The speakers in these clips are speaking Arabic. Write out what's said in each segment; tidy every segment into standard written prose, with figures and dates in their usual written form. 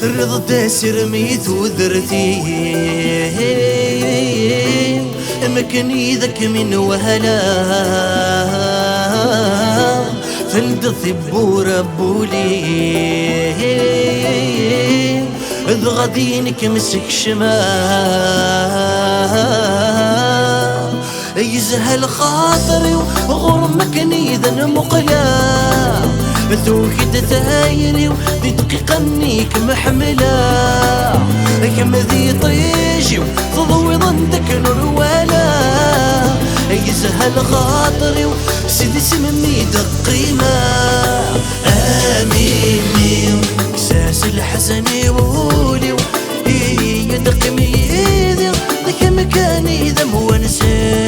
الرضا داسر ميت وذرتي مكني ذاك من وهلا فلد ثبو ربولي إذ غادينك مسك شمال يزهل خاطري وغرمك نيذا مقلا توكد ثايري ودي دقيقة منيك محملة كم ذي طيجي وتضوي ضندك نور ولا يزهل خاطري وسيدي سممي دقيمة آمين إحساس الحزن يولي يدقم يدي ذاك مكاني ذا مونسي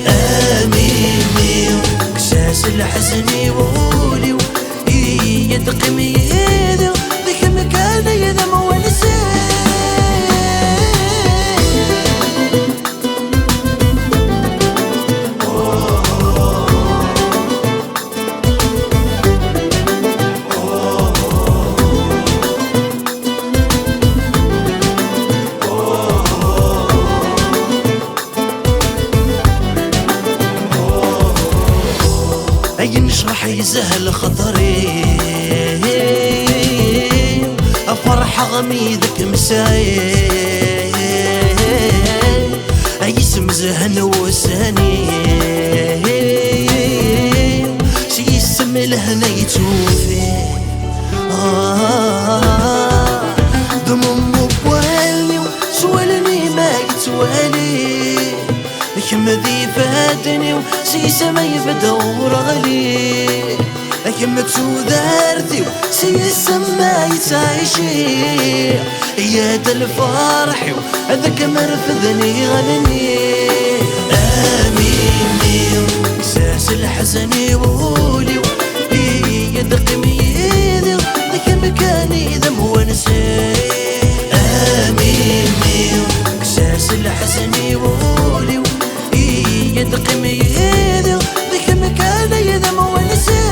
آمين إحساس الحزن يولي يدقم يدي ذاك مكاني ذا مونسي نشرح يزهل خطري فرحة غميدك مساي يسم زهن وساني سيسم الهنا يتوفي ضمم بوالي سوالني ما يتوالي كم ذي فاتني وسيسا ما يبدا ورغلي كم تودارتي وسيسا ما يتعيشي يا دا الفرح وهذاك مرفذني غنني آمين إحساس الحزن يولي يدقم يدي ذاك مكاني ذا مونسي آمين إحساس الحزن يولي يدقم يدي ذاك مكاني ذا مونسي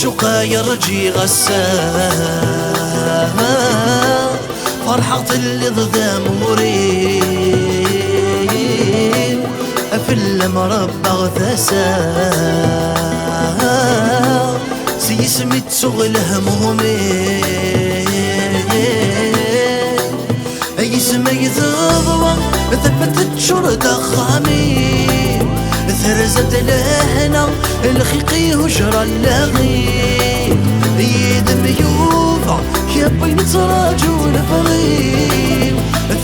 الشقا يرجي غسان فرحة اللي ضد مورين أفل مربى غثاسا سيسمي تسغل همومين يسمى يذضوى ثبتت شرط خامين ثرزت لهنا الخيقي هجر اللغي يدم يوفع يا بين تراجل فريق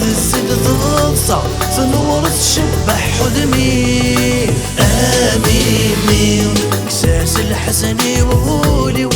تزيد تغصع تنور تشبح حدمي آمين إحساس الحزن يولي